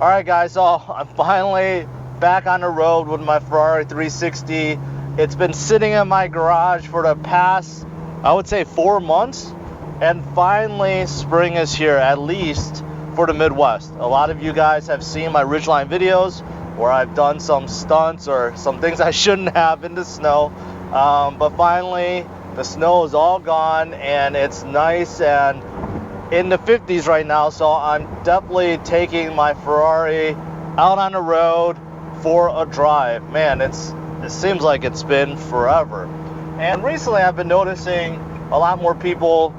Alright guys, so I'm finally back on the road with my Ferrari 360. It's been sitting in my garage for the past, I would say, 4 months. And finally, spring is here, at least for the Midwest. A lot of you guys have seen my Ridgeline videos where I've done some stunts or some things I shouldn't have in the snow. But finally, the snow is all gone and it's nice and in the 50s right now, so I'm definitely taking my Ferrari out on the road for a drive. Man, it seems like it's been forever. And recently I've been noticing a lot more people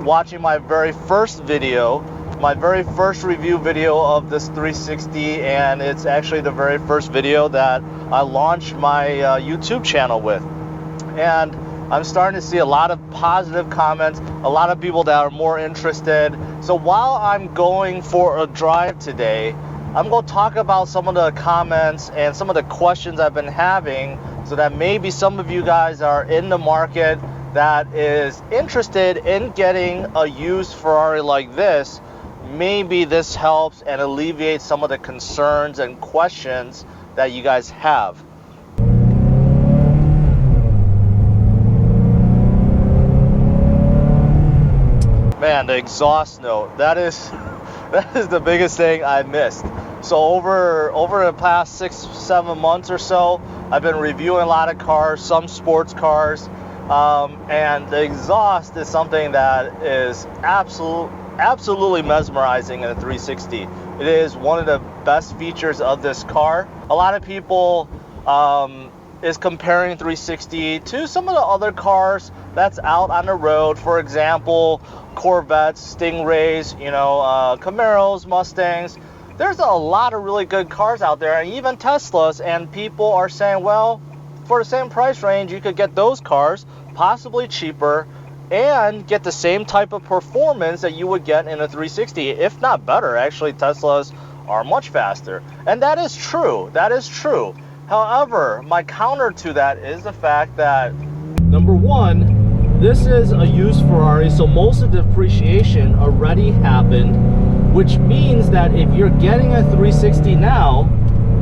watching my very first video, my very first review video of this 360, and it's actually the very first video that I launched my YouTube channel with. And I'm starting to see a lot of positive comments, a lot of people that are more interested. So while I'm going for a drive today, I'm going to talk about some of the comments and some of the questions I've been having so that maybe some of you guys are in the market that is interested in getting a used Ferrari like this. Maybe this helps and alleviates some of the concerns and questions that you guys have. Man, the exhaust note, that is the biggest thing I missed. So over the past 6-7 months or so, I've been reviewing a lot of cars, some sports cars, and the exhaust is something that is absolutely mesmerizing in a 360. It is one of the best features of this car. A lot of people is comparing 360 to some of the other cars that's out on the road. For example, Corvettes, Stingrays, Camaros, Mustangs. There's a lot of really good cars out there, and even Teslas, and people are saying, well, for the same price range, you could get those cars, possibly cheaper, and get the same type of performance that you would get in a 360, if not better. Actually, Teslas are much faster, and that is true. That is true. However, my counter to that is the fact that, number one, this is a used Ferrari, so most of the depreciation already happened, which means that if you're getting a 360 now,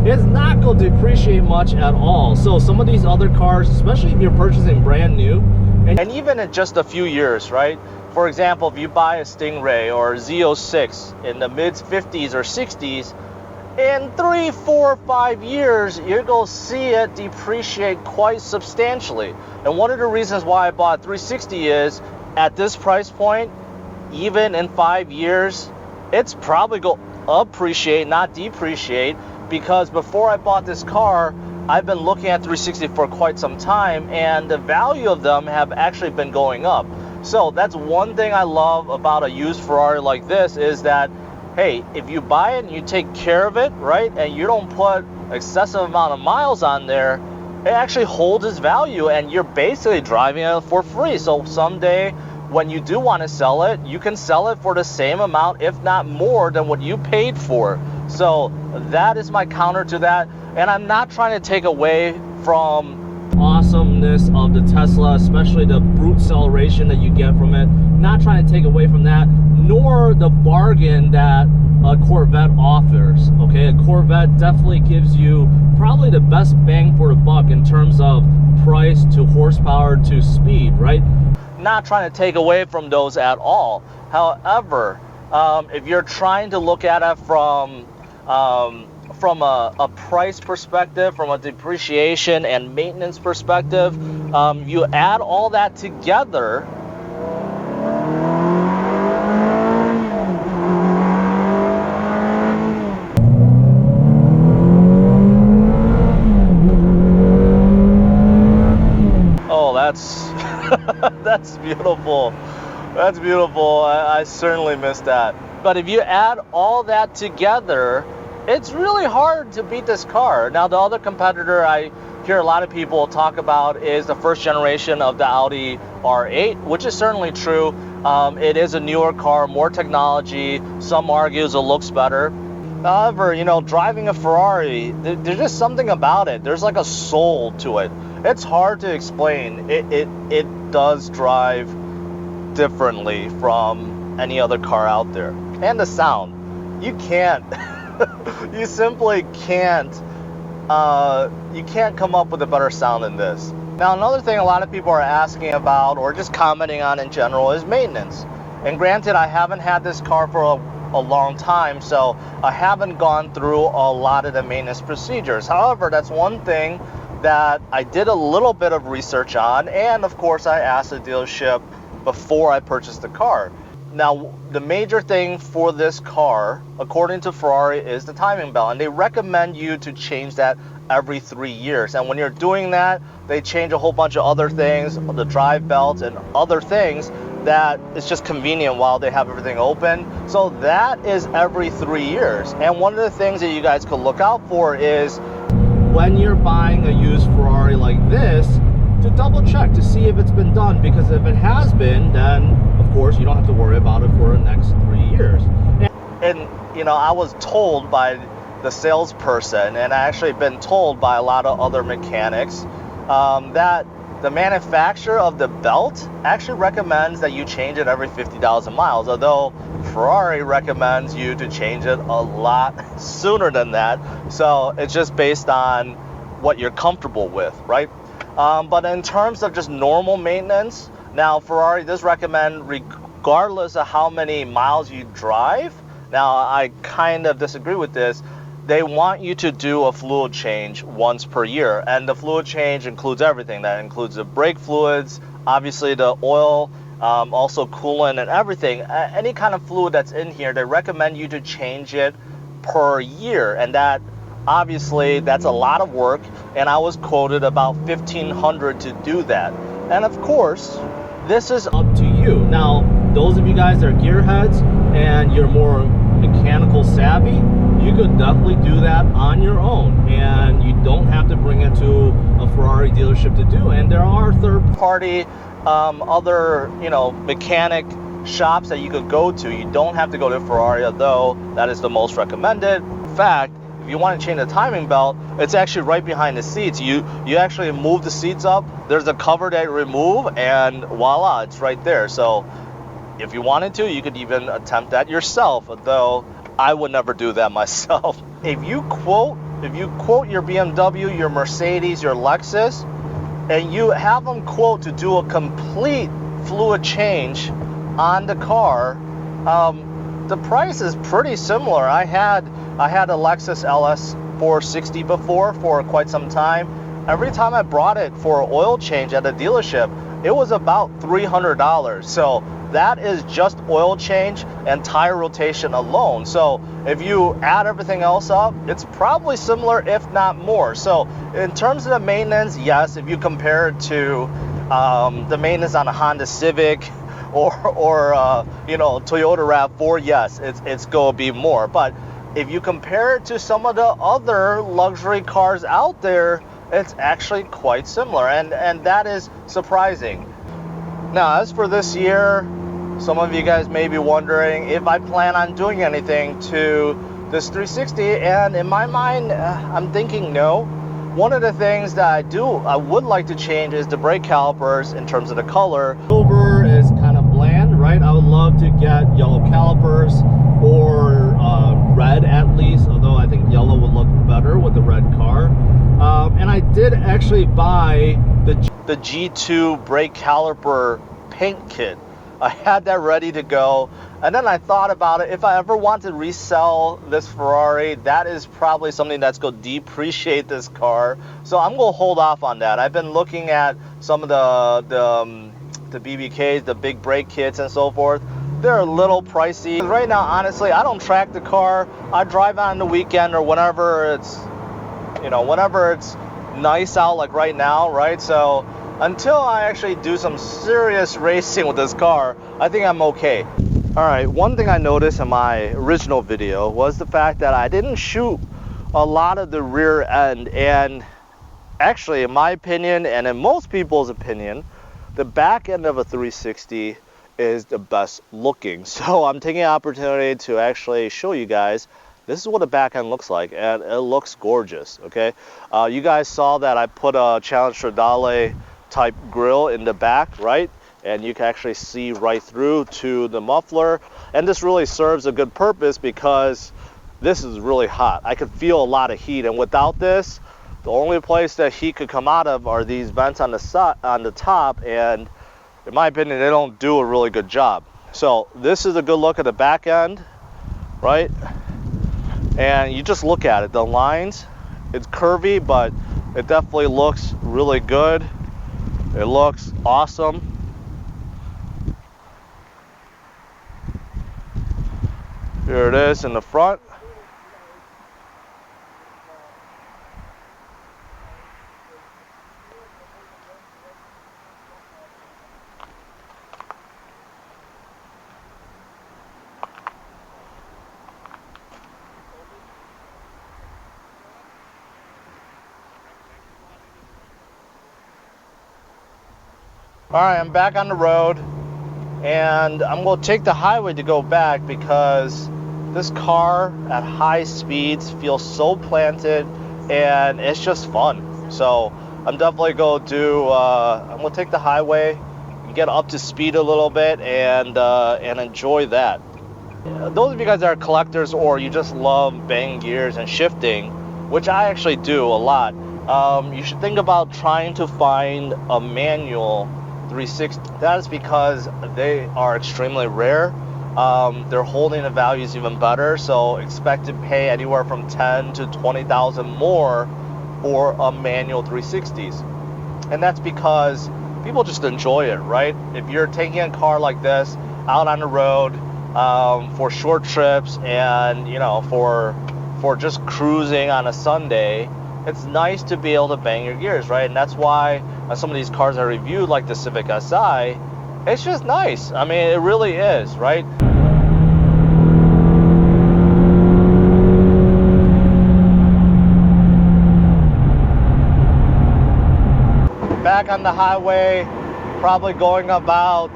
it's not going to depreciate much at all. So some of these other cars, especially if you're purchasing brand new, and even in just a few years, right? For example, if you buy a Stingray or Z06 in the mid-50s or 60s, in 3, 4, 5 years, you're going to see it depreciate quite substantially. And one of the reasons why I bought 360 is, at this price point, even in 5 years, it's probably going to appreciate, not depreciate, because before I bought this car, I've been looking at 360 for quite some time, and the value of them have actually been going up. So that's one thing I love about a used Ferrari like this, is that, hey, if you buy it and you take care of it, right, and you don't put excessive amount of miles on there, it actually holds its value, and you're basically driving it for free. So someday, when you do want to sell it, you can sell it for the same amount, if not more, than what you paid for. So that is my counter to that. And I'm not trying to take away from awesomeness of the Tesla, especially the brute acceleration that you get from it. Not trying to take away from that, nor the bargain that a Corvette offers. Okay, a Corvette definitely gives you probably the best bang for the buck in terms of price to horsepower to speed, right? Not trying to take away from those at all. However, if you're trying to look at it from a price perspective, from a depreciation and maintenance perspective, you add all that together, that's beautiful. That's beautiful. I certainly missed that. But if you add all that together, it's really hard to beat this car. Now, the other competitor I hear a lot of people talk about is the first generation of the Audi R8, which is certainly true. It is a newer car, more technology. Some argues it looks better. However, driving a Ferrari, there's just something about it. There's like a soul to it. It's hard to explain. It does drive differently from any other car out there. And the sound. You can't You simply can't, you can't come up with a better sound than this. Now, another thing a lot of people are asking about or just commenting on in general is maintenance. And granted, I haven't had this car for a long time, so I haven't gone through a lot of the maintenance procedures. However, that's one thing that I did a little bit of research on, and of course I asked the dealership before I purchased the car. Now, the major thing for this car, according to Ferrari, is the timing belt, and they recommend you to change that every 3 years. And when you're doing that, they change a whole bunch of other things, the drive belts and other things that it's just convenient while they have everything open. So that is every 3 years. And one of the things that you guys could look out for is when you're buying a used Ferrari like this, to double check to see if it's been done, because if it has been, then of course you don't have to worry about it for the next 3 years. And you know, I was told by the salesperson, and I actually been told by a lot of other mechanics, that the manufacturer of the belt actually recommends that you change it every 50,000 miles, although Ferrari recommends you to change it a lot sooner than that. So it's just based on what you're comfortable with, right? But in terms of just normal maintenance, now Ferrari does recommend, regardless of how many miles you drive, now I kind of disagree with this, they want you to do a fluid change once per year. And the fluid change includes everything. That includes the brake fluids, obviously the oil, also coolant and everything. Any kind of fluid that's in here, they recommend you to change it per year. And that, obviously, that's a lot of work. And I was quoted about $1,500 to do that. And of course, this is up to you. Now, those of you guys that are gearheads and you're more mechanical savvy, you could definitely do that on your own, and you don't have to bring it to a Ferrari dealership to do. And there are third-party other, you know, mechanic shops that you could go to. You don't have to go to Ferrari, although that is the most recommended. In fact, if you want to change the timing belt, it's actually right behind the seats. You actually move the seats up, there's a cover that you remove, and voila, it's right there. So if you wanted to, you could even attempt that yourself, although I would never do that myself. If you quote your BMW, your Mercedes, your Lexus, and you have them quote to do a complete fluid change on the car, the price is pretty similar. I had a Lexus LS 460 before for quite some time. Every time I brought it for an oil change at a dealership, it was about $300. So that is just oil change and tire rotation alone. So if you add everything else up, it's probably similar, if not more. So in terms of the maintenance, yes, if you compare it to the maintenance on a Honda Civic or you know, Toyota RAV4, yes, it's going to be more. But if you compare it to some of the other luxury cars out there, it's actually quite similar, and that is surprising. Now, as for this year, some of you guys may be wondering if I plan on doing anything to this 360, and in my mind, I'm thinking no. One of the things that I would like to change is the brake calipers in terms of the color. Silver is kind of bland, right? I would love to get yellow calipers, or red at least, although I think yellow would look better with the red car. And I did actually buy the G2 brake caliper paint kit. I had that ready to go, and then I thought about it. If I ever want to resell this Ferrari, that is probably something that's going to depreciate this car. So I'm going to hold off on that. I've been looking at some of the BBKs, the big brake kits and so forth. They're a little pricey. Right now, honestly, I don't track the car. I drive on the weekend or whenever it's, you know, whenever it's nice out, like right now, right? So until I actually do some serious racing with this car, I think I'm okay. All right, one thing I noticed in my original video was the fact that I didn't shoot a lot of the rear end, and actually, in my opinion, and in most people's opinion, the back end of a 360 is the best looking. So I'm taking an opportunity to actually show you guys this is what the back end looks like, and it looks gorgeous. Okay, you guys saw that I put a Challenge Stradale type grill in the back, right? And you can actually see right through to the muffler, and this really serves a good purpose because this is really hot. I could feel a lot of heat, and without this, the only place that heat could come out of are these vents on the top, and in my opinion, they don't do a really good job. So this is a good look at the back end, right? And you just look at it, the lines, it's curvy, but it definitely looks really good. It looks awesome. Here it is in the front. All right, I'm back on the road, and I'm going to take the highway to go back because this car at high speeds feels so planted, and it's just fun. So I'm definitely going to do. I'm going to take the highway, and get up to speed a little bit, and enjoy that. Those of you guys that are collectors or you just love banging gears and shifting, which I actually do a lot, you should think about trying to find a manual 360. That is because they are extremely rare. Their holding of value is even better, so expect to pay anywhere from 10 to 20,000 more for a manual 360s. And that's because people just enjoy it, right? If you're taking a car like this out on the road for short trips and for just cruising on a Sunday, it's nice to be able to bang your gears, right? And that's why some of these cars I reviewed, like the Civic Si, it's just nice. I mean, it really is, right? Back on the highway, probably going about,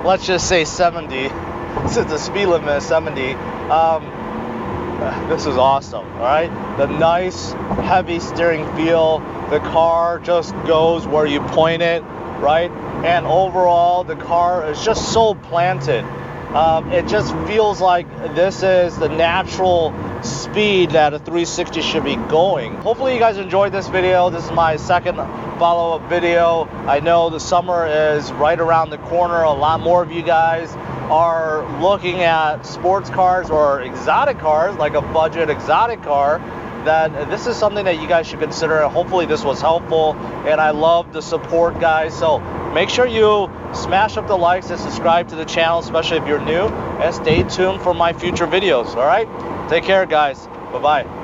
let's just say 70, since the speed limit is 70. This is awesome, all right? The nice, heavy steering feel. The car just goes where you point it, right? And overall, the car is just so planted. It just feels like this is the natural speed that a 360 should be going. Hopefully you guys enjoyed this video. This is my second follow-up video. I know the summer is right around the corner. A lot more of you guys are looking at sports cars or exotic cars, like a budget exotic car. That this is something that you guys should consider. Hopefully this was helpful, and I love the support, guys. So make sure you smash up the likes and subscribe to the channel, especially if you're new, and stay tuned for my future videos. All right, take care, guys. Bye-bye.